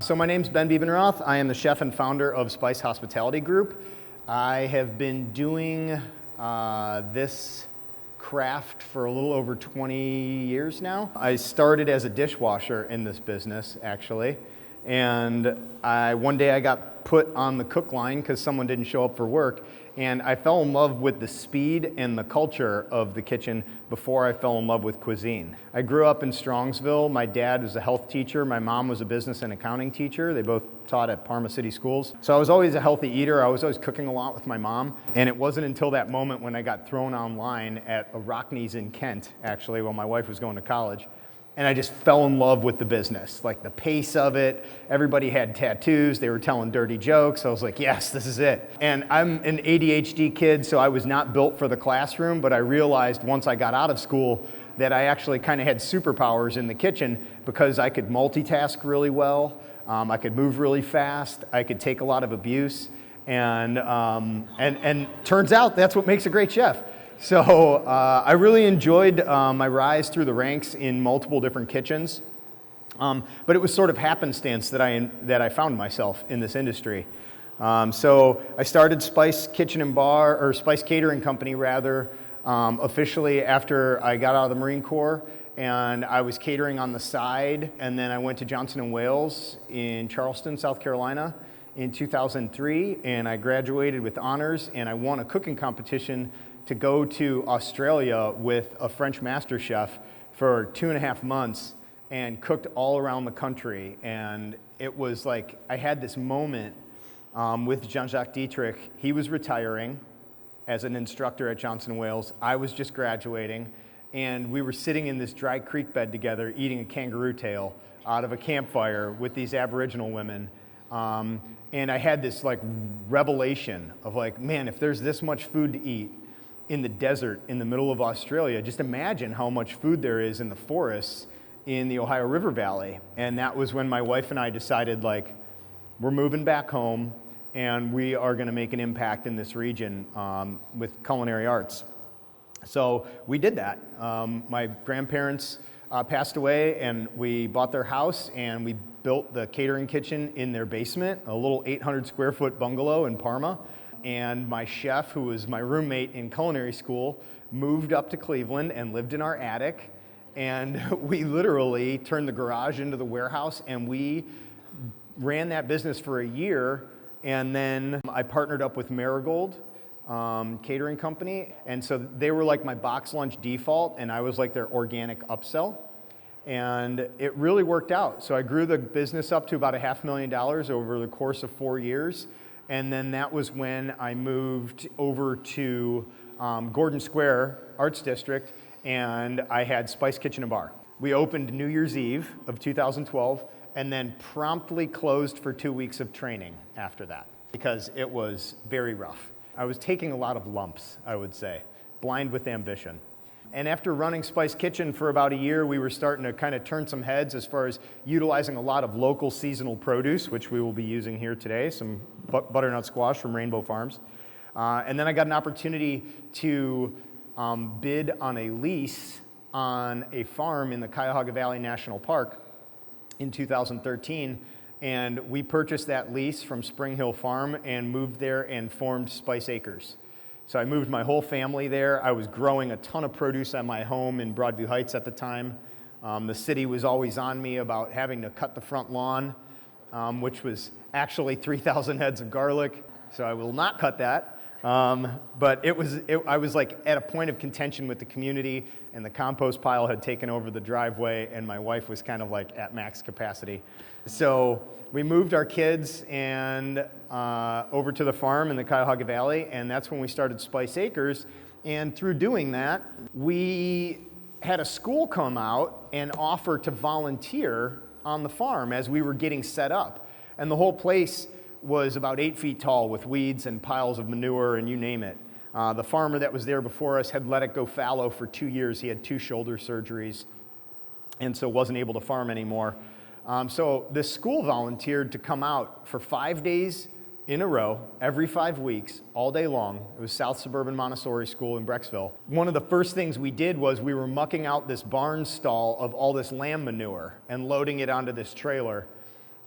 So my name's Bebenroth. I am the chef and founder of Spice Hospitality Group. I have been doing this craft for a little over 20 years now. I started as a dishwasher in this business, actually, and one day I got put on the cook line because someone didn't show up for work, and I fell in love with the speed and the culture of the kitchen before I fell in love with cuisine. I grew up in Strongsville. My dad was a health teacher. My mom was a business and accounting teacher. They both taught at Parma City Schools. So I was always a healthy eater. I was always cooking a lot with my mom. And it wasn't until that moment when I got thrown online at a Rockneys in Kent, actually, while my wife was going to college. And I just fell in love with the business, like the pace of it. Everybody had tattoos. They were telling dirty jokes. I was like, yes, this is it. And I'm an ADHD kid, so I was not built for the classroom, but I realized once I got out of school that I actually kind of had superpowers in the kitchen because I could multitask really well. I could move really fast. I could take a lot of abuse. And turns out that's what makes a great chef. So I really enjoyed my rise through the ranks in multiple different kitchens, but it was sort of happenstance that I found myself in this industry. So I started Spice Kitchen and Bar, or Spice Catering Company rather, officially after I got out of the Marine Corps, and I was catering on the side, and then I went to Johnson & Wales in Charleston, South Carolina in 2003, and I graduated with honors, and I won a cooking competition to go to Australia with a French master chef for 2.5 months and cooked all around the country. And it was like, I had this moment with Jean-Jacques Dietrich. He was retiring as an instructor at Johnson & Wales. I was just graduating, and we were sitting in this dry creek bed together eating a kangaroo tail out of a campfire with these Aboriginal women. And I had this like revelation of like, man, if there's this much food to eat in the desert in the middle of Australia, just imagine how much food there is in the forests in the Ohio River Valley. And that was when my wife and I decided, like, we're moving back home and we are going to make an impact in this region with culinary arts. So we did that. My grandparents passed away, and we bought their house and we built the catering kitchen in their basement, a little 800 square foot bungalow in Parma. And my chef, who was my roommate in culinary school, moved up to Cleveland and lived in our attic. And we literally turned the garage into the warehouse, and we ran that business for a year. And then I partnered up with Marigold Catering Company. And so they were like my box lunch default, and I was like their organic upsell. And it really worked out. So I grew the business up to about $500,000 over the course of 4 years. And then that was when I moved over to Gordon Square Arts District, and I had Spice Kitchen and Bar. We opened New Year's Eve of 2012, and then promptly closed for 2 weeks of training after that, because it was very rough. I was taking a lot of lumps, I would say, blind with ambition. And after running Spice Kitchen for about a year, we were starting to kind of turn some heads as far as utilizing a lot of local seasonal produce, which we will be using here today, some butternut squash from Rainbow Farms. And then I got an opportunity to bid on a lease on a farm in the Cuyahoga Valley National Park in 2013. And we purchased that lease from Spring Hill Farm and moved there and formed Spice Acres. So I moved my whole family there. I was growing a ton of produce at my home in Broadview Heights at the time. The city was always on me about having to cut the front lawn, which was actually 3,000 heads of garlic. So I will not cut that. But I was like at a point of contention with the community, and the compost pile had taken over the driveway, and my wife was kind of like at max capacity. So we moved our kids and over to the farm in the Cuyahoga Valley, and that's when we started Spice Acres. And through doing that, we had a school come out and offer to volunteer on the farm as we were getting set up. And the whole place was about 8 feet tall with weeds and piles of manure and you name it. The farmer that was there before us had let it go fallow for 2 years. He had 2 shoulder surgeries, and so wasn't able to farm anymore. So this school volunteered to come out for 5 days in a row, every 5 weeks, all day long. It was South Suburban Montessori School in Brecksville. One of the first things we did was we were mucking out this barn stall of all this lamb manure and loading it onto this trailer.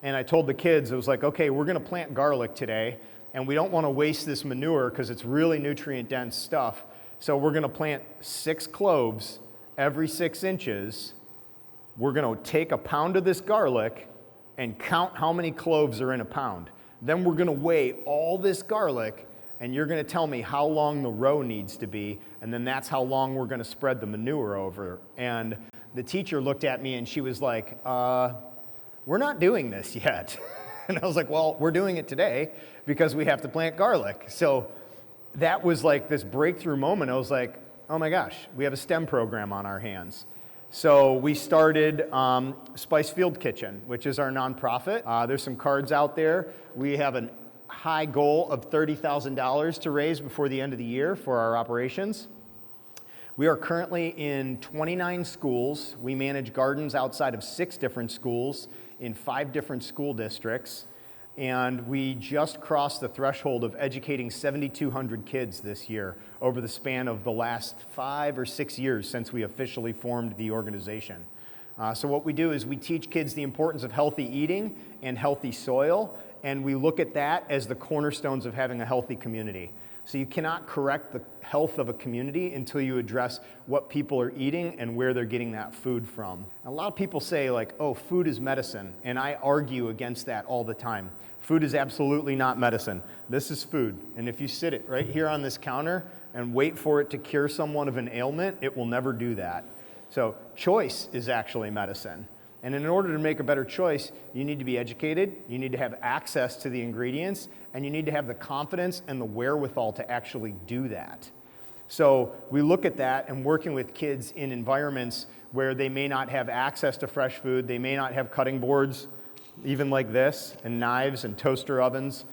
and I told the kids, it was like, okay, we're going to plant garlic today, and we don't want to waste this manure because it's really nutrient-dense stuff. So we're going to plant 6 cloves every 6 inches. We're going to take a pound of this garlic and count how many cloves are in a pound. Then we're going to weigh all this garlic, and you're going to tell me how long the row needs to be, and then that's how long we're going to spread the manure over. And the teacher looked at me and she was like, we're not doing this yet. And I was like, well, we're doing it today because we have to plant garlic. So that was like this breakthrough moment. I was like, oh my gosh, we have a STEM program on our hands. So we started Spice Field Kitchen, which is our nonprofit. There's some cards out there. We have a high goal of $30,000 to raise before the end of the year for our operations. We are currently in 29 schools. We manage gardens outside of 6 different schools in 5 different school districts. And we just crossed the threshold of educating 7,200 kids this year over the span of the last 5 or 6 years since we officially formed the organization. So what we do is we teach kids the importance of healthy eating and healthy soil, and we look at that as the cornerstones of having a healthy community. So you cannot correct the health of a community until you address what people are eating and where they're getting that food from. A lot of people say like, oh, food is medicine, and I argue against that all the time. Food is absolutely not medicine. This is food, and if you sit it right here on this counter and wait for it to cure someone of an ailment, it will never do that. So choice is actually medicine. And in order to make a better choice, you need to be educated, you need to have access to the ingredients, and you need to have the confidence and the wherewithal to actually do that. So we look at that and working with kids in environments where they may not have access to fresh food, they may not have cutting boards, even like this, and knives and toaster ovens.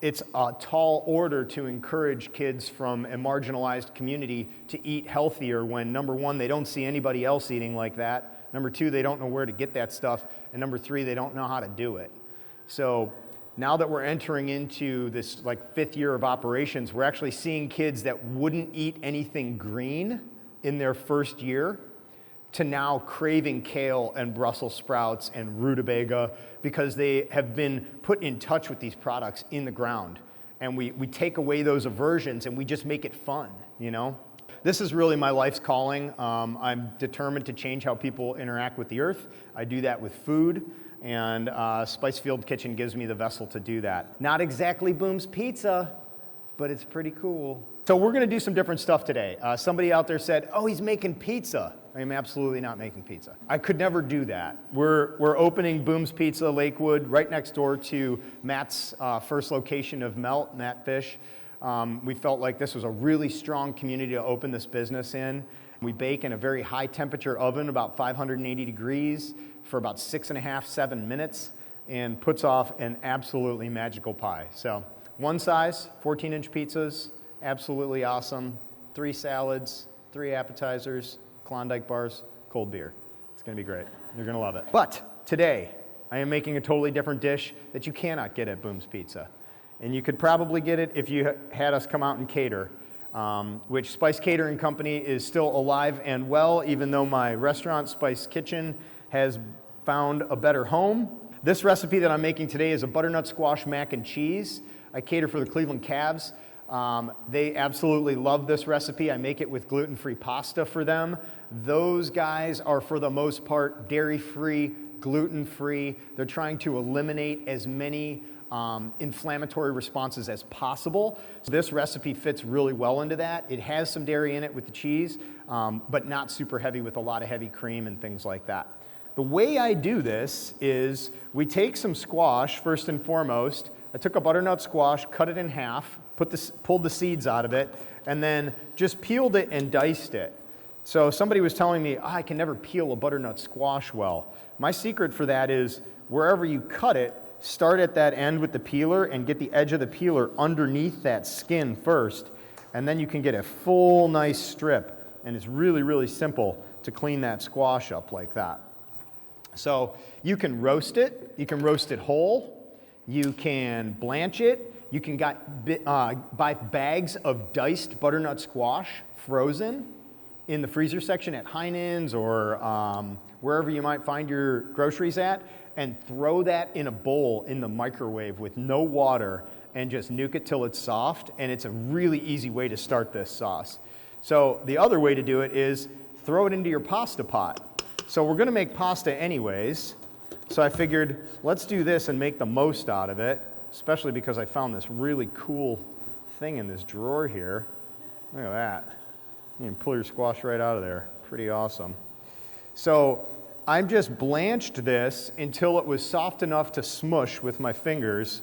It's a tall order to encourage kids from a marginalized community to eat healthier when, number one, they don't see anybody else eating like that. Number 2, they don't know where to get that stuff. And number 3, they don't know how to do it. So now that we're entering into this like 5th year of operations, we're actually seeing kids that wouldn't eat anything green in their first year to now craving kale and Brussels sprouts and rutabaga because they have been put in touch with these products in the ground. And we take away those aversions and we just make it fun, you know? This is really my life's calling. I'm determined to change how people interact with the earth. I do that with food, and Spice Field Kitchen gives me the vessel to do that. Not exactly Boom's Pizza, but it's pretty cool. So we're going to do some different stuff today. Somebody out there said, oh, he's making pizza. I am absolutely not making pizza. I could never do that. We're opening Boom's Pizza Lakewood right next door to Matt's first location of Melt, Matt Fish. We felt like this was a really strong community to open this business in. We bake in a very high temperature oven, about 580 degrees, for about 6.5, 7 minutes, and puts off an absolutely magical pie. So one size, 14-inch pizzas, absolutely awesome. 3 salads, 3 appetizers, Klondike bars, cold beer. It's going to be great. You're going to love it. But today, I am making a totally different dish that you cannot get at Boom's Pizza. And you could probably get it if you had us come out and cater, which Spice Catering Company is still alive and well, even though my restaurant, Spice Kitchen, has found a better home. This recipe that I'm making today is a butternut squash mac and cheese. I cater for the Cleveland Cavs. They absolutely love this recipe. I make it with gluten-free pasta for them. Those guys are, for the most part, dairy-free, gluten-free. They're trying to eliminate as many inflammatory responses as possible. So this recipe fits really well into that. It has some dairy in it with the cheese, but not super heavy with a lot of heavy cream and things like that. The way I do this is we take some squash first and foremost. I took a butternut squash, cut it in half, pulled the seeds out of it, and then just peeled it and diced it. So somebody was telling me, I can never peel a butternut squash well. My secret for that is wherever you cut it, start at that end with the peeler and get the edge of the peeler underneath that skin first, and then you can get a full nice strip, and it's really, really simple to clean that squash up like that. So you can roast it whole, you can blanch it, you can buy bags of diced butternut squash frozen in the freezer section at Heinen's or wherever you might find your groceries at, and throw that in a bowl in the microwave with no water and just nuke it till it's soft, and it's a really easy way to start this sauce. So the other way to do it is throw it into your pasta pot. So we're gonna make pasta anyways, so I figured let's do this and make the most out of it, especially because I found this really cool thing in this drawer here. Look at that. You can pull your squash right out of there. Pretty awesome. So I've just blanched this until it was soft enough to smush with my fingers.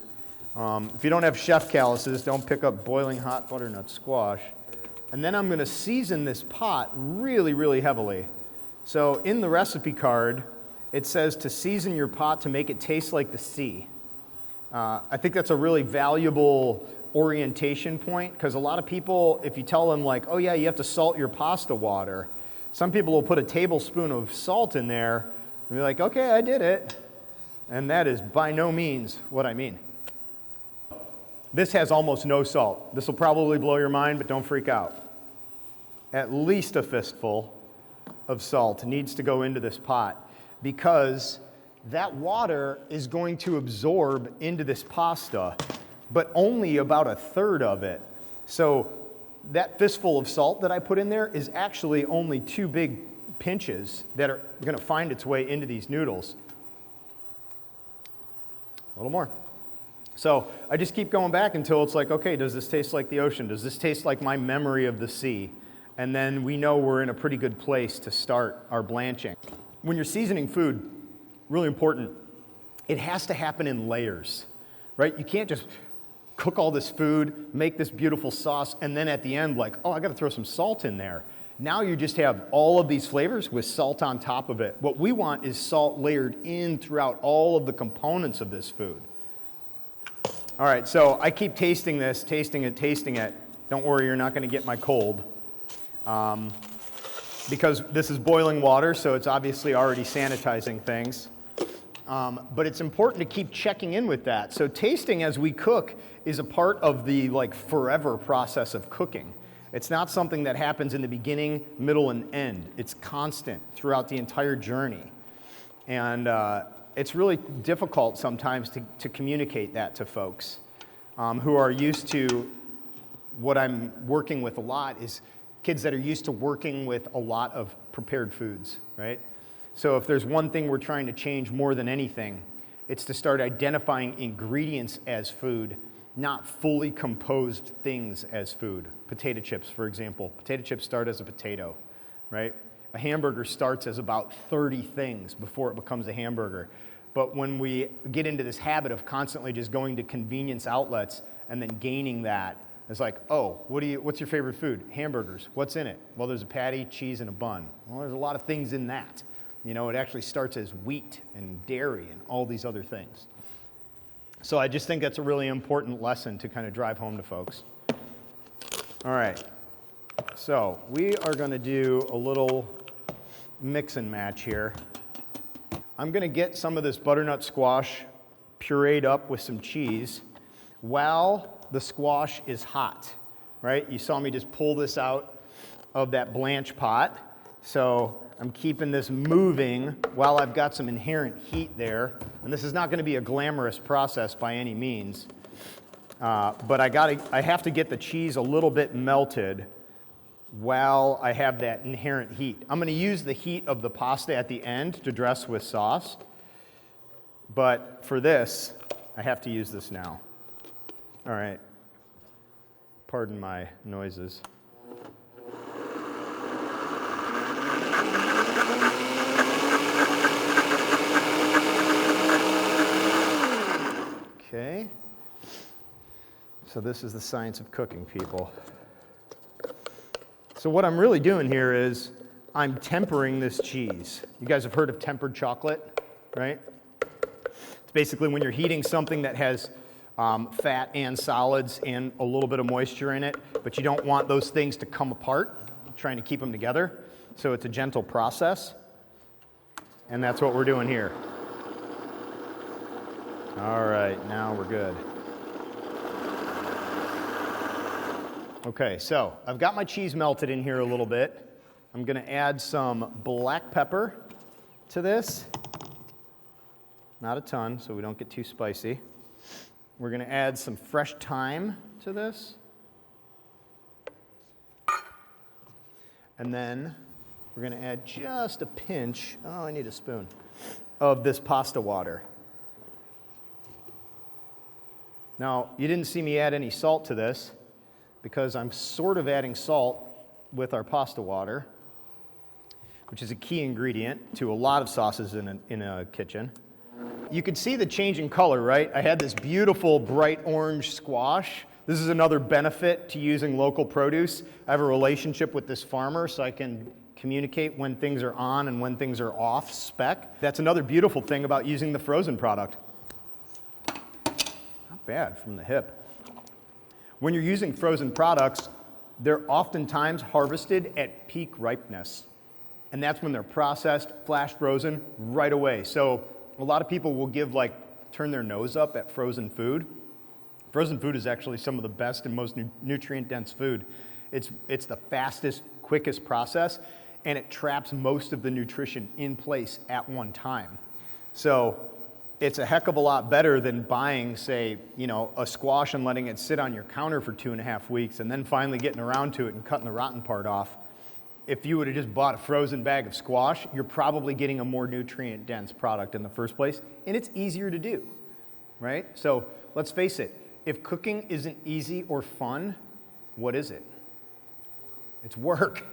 If you don't have chef calluses, don't pick up boiling hot butternut squash. And then I'm going to season this pot really, really heavily. So in the recipe card, it says to season your pot to make it taste like the sea. I think that's a really valuable orientation point, because a lot of people, if you tell them like, oh yeah, you have to salt your pasta water, some people will put a tablespoon of salt in there and be like, okay, I did it. And that is by no means what I mean. This has almost no salt. This will probably blow your mind, but don't freak out. At least a fistful of salt needs to go into this pot, because that water is going to absorb into this pasta, but only about a third of it. So that fistful of salt that I put in there is actually only 2 big pinches that are going to find its way into these noodles. A little more. So I just keep going back until it's like, okay, does this taste like the ocean? Does this taste like my memory of the sea? And then we know we're in a pretty good place to start our blanching. When you're seasoning food, really important, it has to happen in layers, right? You can't just cook all this food, make this beautiful sauce, and then at the end, like, oh, I got to throw some salt in there. Now you just have all of these flavors with salt on top of it. What we want is salt layered in throughout all of the components of this food. All right, so I keep tasting this, tasting it. Don't worry, you're not going to get my cold. Because this is boiling water, so it's obviously already sanitizing things. But it's important to keep checking in with that. So tasting as we cook is a part of the forever process of cooking. It's not something that happens in the beginning, middle, and end. It's constant throughout the entire journey. And it's really difficult sometimes to communicate that to folks who are used to what I'm working with a lot is kids that are used to working with a lot of prepared foods, right? So if there's one thing we're trying to change more than anything, it's to start identifying ingredients as food, not fully composed things as food. Potato chips, for example. Potato chips start as a potato, right? A hamburger starts as about 30 things before it becomes a hamburger. But when we get into this habit of constantly just going to convenience outlets and then gaining that, it's like, oh, what's your favorite food? Hamburgers. What's in it? Well, there's a patty, cheese, and a bun. Well, there's a lot of things in that. You know, it actually starts as wheat and dairy and all these other things. So I just think that's a really important lesson to kind of drive home to folks. All right. So we are going to do a little mix and match here. I'm going to get some of this butternut squash pureed up with some cheese while the squash is hot, right? You saw me just pull this out of that blanch pot. So I'm keeping this moving while I've got some inherent heat there. And this is not going to be a glamorous process by any means. But I have to get the cheese a little bit melted while I have that inherent heat. I'm going to use the heat of the pasta at the end to dress with sauce. But for this, I have to use this now. All right. Pardon my noises. Okay. So this is the science of cooking, people. So what I'm really doing here is I'm tempering this cheese. You guys have heard of tempered chocolate, right? It's basically when you're heating something that has fat and solids and a little bit of moisture in it, but you don't want those things to come apart, trying to keep them together. So it's a gentle process, and that's what we're doing here. All right, now we're good. Okay, so I've got my cheese melted in here a little bit. I'm going to add some black pepper to this. not a ton, so we don't get too spicy. We're going to add some fresh thyme to this. And then we're going to add just a pinch, oh, I need a spoon, of this pasta water. Now, you didn't see me add any salt to this because I'm sort of adding salt with our pasta water, which is a key ingredient to a lot of sauces in a kitchen. You can see the change in color, right? I had this beautiful bright orange squash. This is another benefit to using local produce. I have a relationship with this farmer, so I can communicate when things are on and when things are off spec. That's another beautiful thing about using the frozen product. Not bad from the hip. When you're using frozen products, they're oftentimes harvested at peak ripeness. And that's when they're processed, flash frozen right away. So a lot of people will turn their nose up at frozen food. Frozen food is actually some of the best and most nutrient-dense food. It's the fastest, quickest process, and it traps most of the nutrition in place at one time. So it's a heck of a lot better than buying, say, a squash and letting it sit on your counter for 2.5 weeks and then finally getting around to it and cutting the rotten part off. If you would have just bought a frozen bag of squash, you're probably getting a more nutrient-dense product in the first place, and it's easier to do, right? So let's face it, if cooking isn't easy or fun, what is it? It's work,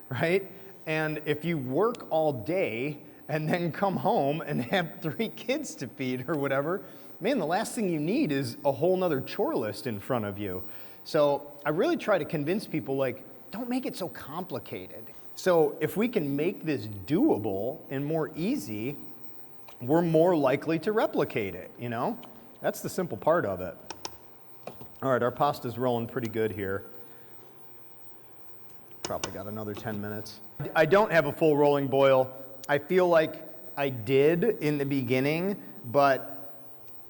right? And if you work all day and then come home and have 3 kids to feed or whatever, man, the last thing you need is a whole nother chore list in front of you. So I really try to convince people, don't make it so complicated. So if we can make this doable and more easy, we're more likely to replicate it, That's the simple part of it. All right, our pasta's rolling pretty good here. Probably got another 10 minutes. I don't have a full rolling boil. I feel like I did in the beginning, but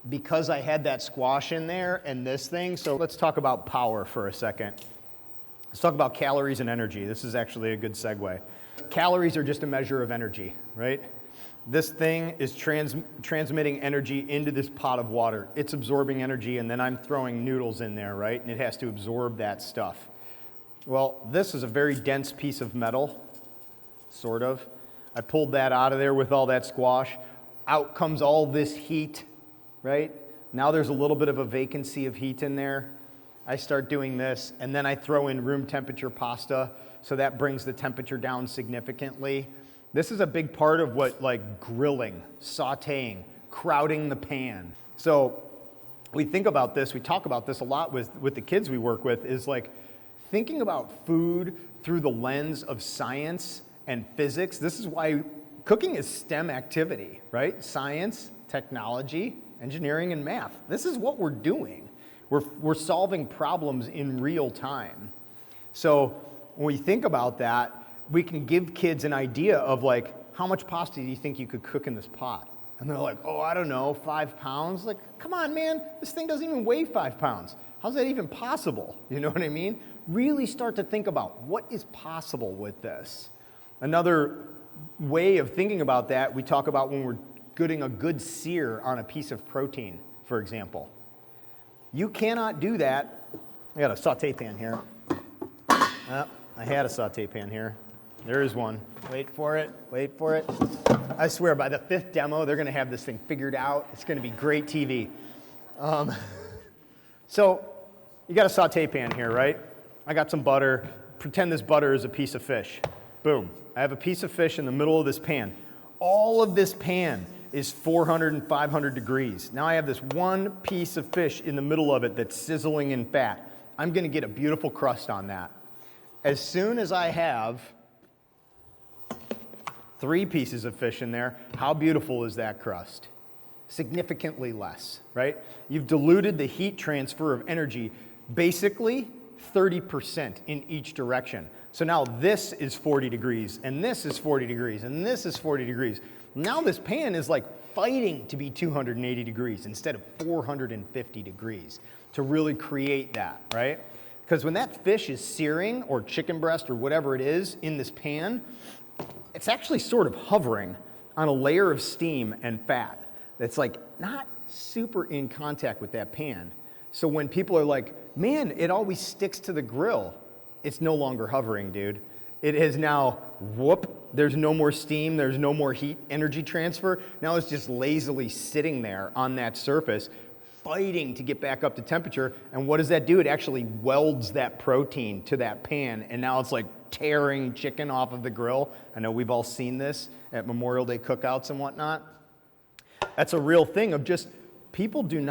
because I had that squash in there and this thing, so let's talk about power for a second. Let's talk about calories and energy. This is actually a good segue. Calories are just a measure of energy, right? This thing is transmitting energy into this pot of water. It's absorbing energy, and then I'm throwing noodles in there, right? And it has to absorb that stuff. Well, this is a very dense piece of metal, sort of. I pulled that out of there with all that squash. Out comes all this heat, right? Now there's a little bit of a vacancy of heat in there. I start doing this, and then I throw in room temperature pasta, so that brings the temperature down significantly. This is a big part of what grilling, sautéing, crowding the pan. So we think about this, we talk about this a lot with the kids we work with, is thinking about food through the lens of science and physics. This is why cooking is STEM activity, right? Science, technology, engineering, and math. This is what we're doing. We're solving problems in real time. So when we think about that, we can give kids an idea of how much pasta do you think you could cook in this pot? And they're like, oh, I don't know, 5 pounds? Come on, man, this thing doesn't even weigh 5 pounds. How's that even possible? You know what I mean? Really start to think about what is possible with this. Another way of thinking about that, we talk about when we're getting a good sear on a piece of protein, for example. You cannot do that. I got a saute pan here. I had a saute pan here. There is one. Wait for it. Wait for it. I swear, by the 5th demo, they're going to have this thing figured out. It's going to be great TV. So you got a saute pan here, right? I got some butter. Pretend this butter is a piece of fish. Boom. I have a piece of fish in the middle of this pan. All of this pan is 400 and 500 degrees. Now I have this one piece of fish in the middle of it that's sizzling in fat. I'm going to get a beautiful crust on that. As soon as I have 3 pieces of fish in there, how beautiful is that crust? Significantly less, right? You've diluted the heat transfer of energy basically 30% in each direction. So now this is 40 degrees, and this is 40 degrees, and this is 40 degrees. Now this pan is fighting to be 280 degrees instead of 450 degrees to really create that, right? Because when that fish is searing, or chicken breast, or whatever it is in this pan, it's actually sort of hovering on a layer of steam and fat. that's like not super in contact with that pan. So when people are like, man, it always sticks to the grill, it's no longer hovering, dude. It is now, whoop, there's no more steam, there's no more heat energy transfer. Now it's just lazily sitting there on that surface, fighting to get back up to temperature. And what does that do? It actually welds that protein to that pan, and now it's like tearing chicken off of the grill. I know we've all seen this at Memorial Day cookouts and whatnot. That's a real thing of just people in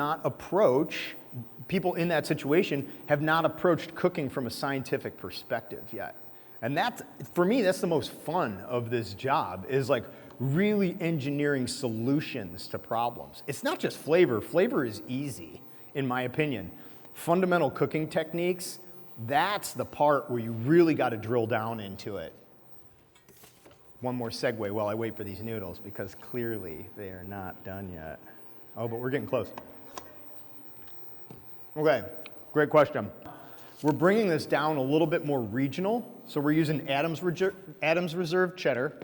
that situation have not approached cooking from a scientific perspective yet. And that's, for me, that's the most fun of this job, is like really engineering solutions to problems. It's not just flavor. Flavor is easy, in my opinion. Fundamental cooking techniques, that's the part where you really got to drill down into it. One more segue while I wait for these noodles, because clearly they are not done yet. Oh, but we're getting close. Okay, great question. We're bringing this down a little bit more regional, so we're using Adams Reserve cheddar,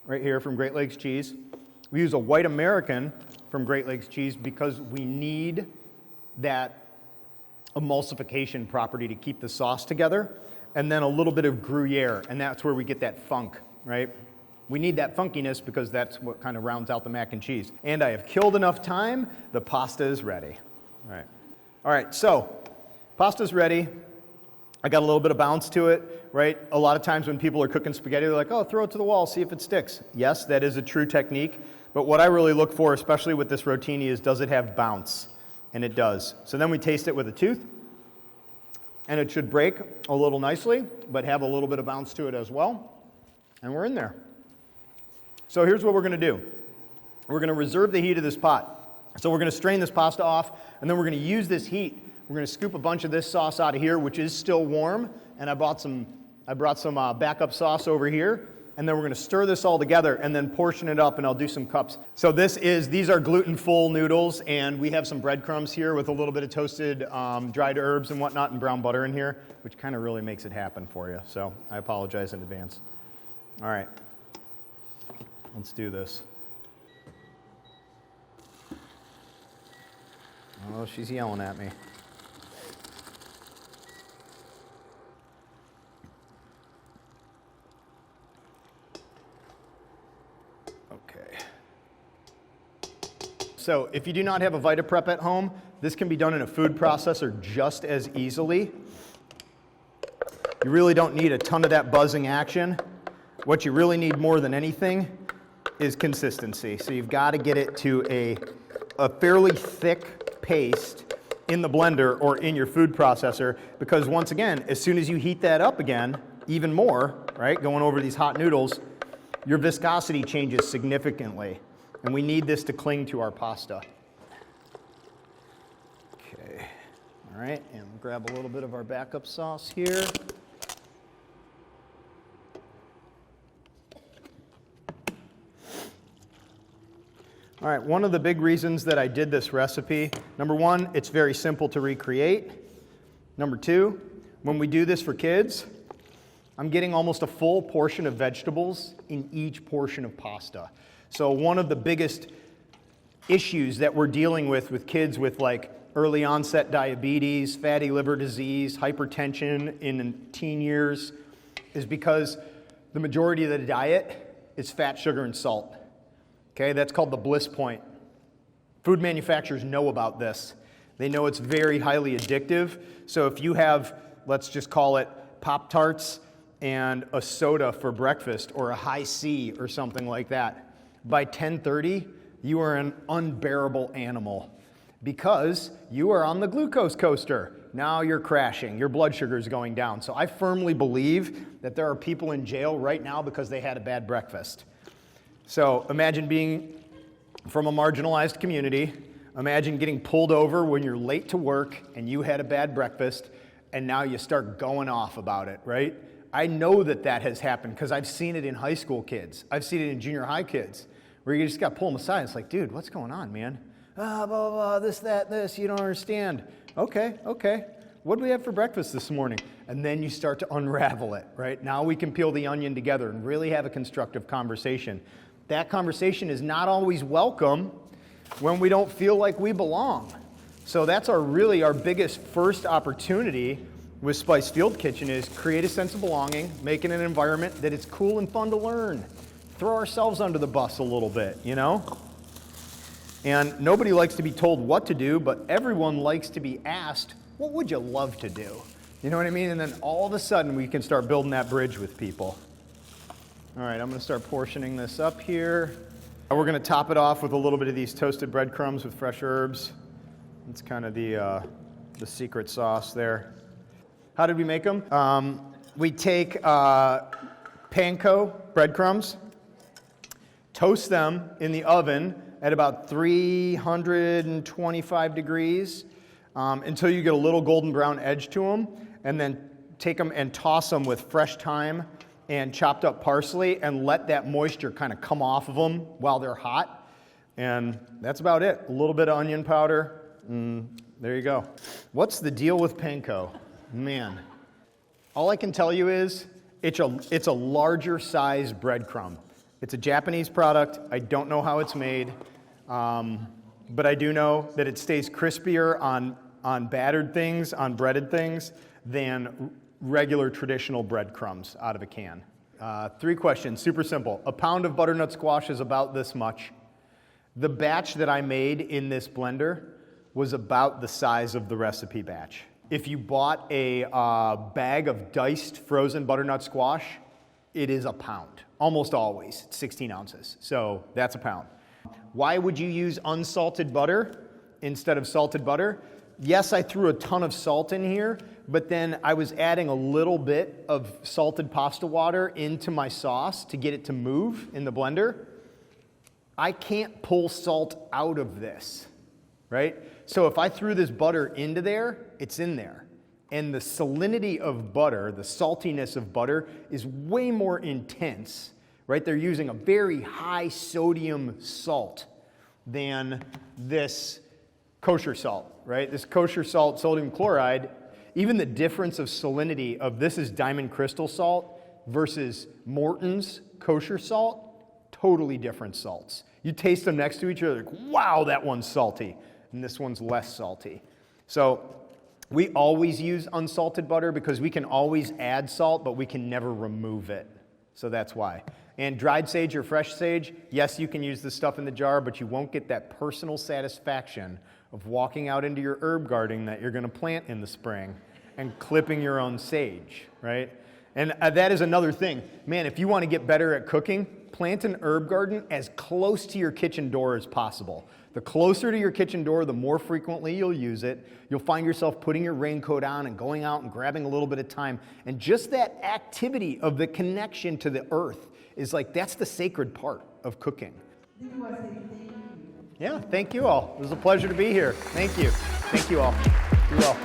right here from Great Lakes Cheese. We use a white American from Great Lakes Cheese because we need that emulsification property to keep the sauce together, and then a little bit of Gruyere, and that's where we get that funk, right? We need that funkiness because that's what kind of rounds out the mac and cheese. And I have killed enough time, the pasta is ready. All right, so pasta's ready. I got a little bit of bounce to it, right? A lot of times when people are cooking spaghetti, they're like, oh, throw it to the wall, see if it sticks. Yes, that is a true technique, but what I really look for, especially with this rotini, is does it have bounce? And it does. So then we taste it with a tooth, and it should break a little nicely, but have a little bit of bounce to it as well. And we're in there. So here's what we're gonna do. We're gonna reserve the heat of this pot. So we're gonna strain this pasta off, and then we're gonna use this heat. We're gonna scoop a bunch of this sauce out of here, which is still warm, and I brought some backup sauce over here, and then we're gonna stir this all together and then portion it up, and I'll do some cups. So these are gluten-full noodles, and we have some breadcrumbs here with a little bit of toasted dried herbs and whatnot and brown butter in here, which kind of really makes it happen for you. So I apologize in advance. All right, let's do this. Oh, she's yelling at me. Okay. So if you do not have a VitaPrep at home, this can be done in a food processor just as easily. You really don't need a ton of that buzzing action. What you really need more than anything is consistency. So you've got to get it to a fairly thick paste in the blender or in your food processor, because once again, as soon as you heat that up again, even more, right, going over these hot noodles, your viscosity changes significantly, and we need this to cling to our pasta. Okay, all right, and we'll grab a little bit of our backup sauce here. All right, one of the big reasons that I did this recipe, number one, it's very simple to recreate. Number two, when we do this for kids, I'm getting almost a full portion of vegetables in each portion of pasta. So one of the biggest issues that we're dealing with kids with like early onset diabetes, fatty liver disease, hypertension in teen years is because the majority of the diet is fat, sugar, and salt. Okay, that's called the bliss point. Food manufacturers know about this. They know it's very highly addictive. So if you have, let's just call it Pop-Tarts and a soda for breakfast or a high C or something like that, by 10:30, you are an unbearable animal because you are on the glucose coaster. Now you're crashing. Your blood sugar is going down. So I firmly believe that there are people in jail right now because they had a bad breakfast. So imagine being from a marginalized community. Imagine getting pulled over when you're late to work and you had a bad breakfast, and now you start going off about it, right? I know that has happened because I've seen it in high school kids. I've seen it in junior high kids where you just got to pull them aside. It's like, dude, what's going on, man? Blah, blah, blah, this, that, this, you don't understand. Okay. What do we have for breakfast this morning? And then you start to unravel it, right? Now we can peel the onion together and really have a constructive conversation. That conversation is not always welcome when we don't feel like we belong. So that's really our biggest first opportunity with Spice Field Kitchen is create a sense of belonging, make it an environment that it's cool and fun to learn. Throw ourselves under the bus a little bit, you know? And nobody likes to be told what to do, but everyone likes to be asked, what would you love to do? You know what I mean? And then all of a sudden we can start building that bridge with people. All right, I'm gonna start portioning this up here. We're gonna top it off with a little bit of these toasted breadcrumbs with fresh herbs. It's kind of the secret sauce there. How did we make them? We take panko breadcrumbs, toast them in the oven at about 325 degrees until you get a little golden brown edge to them, and then take them and toss them with fresh thyme and chopped up parsley and let that moisture kind of come off of them while they're hot. And that's about it. A little bit of onion powder. There you go. What's the deal with panko? Man, all I can tell you is it's a larger size breadcrumb. It's a Japanese product. I don't know how it's made, but I do know that it stays crispier on battered things, on breaded things, than regular traditional breadcrumbs out of a can. 3 questions, super simple. A pound of butternut squash is about this much. The batch that I made in this blender was about the size of the recipe batch. If you bought a bag of diced frozen butternut squash, it is a pound. Almost always, it's 16 ounces. So that's a pound. Why would you use unsalted butter instead of salted butter? Yes, I threw a ton of salt in here, but then I was adding a little bit of salted pasta water into my sauce to get it to move in the blender. I can't pull salt out of this, right? So if I threw this butter into there, it's in there. And the salinity of butter, the saltiness of butter, is way more intense, right? They're using a very high sodium salt than this kosher salt, right? This kosher salt, sodium chloride, even the difference of salinity of this is diamond crystal salt versus Morton's kosher salt, totally different salts. You taste them next to each other, like, wow, that one's salty, and this one's less salty. So we always use unsalted butter because we can always add salt, but we can never remove it. So that's why. And dried sage or fresh sage, yes, you can use the stuff in the jar, but you won't get that personal satisfaction of walking out into your herb garden that you're going to plant in the spring and clipping your own sage, right? And that is another thing. Man, if you want to get better at cooking, plant an herb garden as close to your kitchen door as possible. The closer to your kitchen door, the more frequently you'll use it. You'll find yourself putting your raincoat on and going out and grabbing a little bit of time. And just that activity of the connection to the earth is like, that's the sacred part of cooking. Yeah, thank you all. It was a pleasure to be here. Thank you. Thank you all. Be well.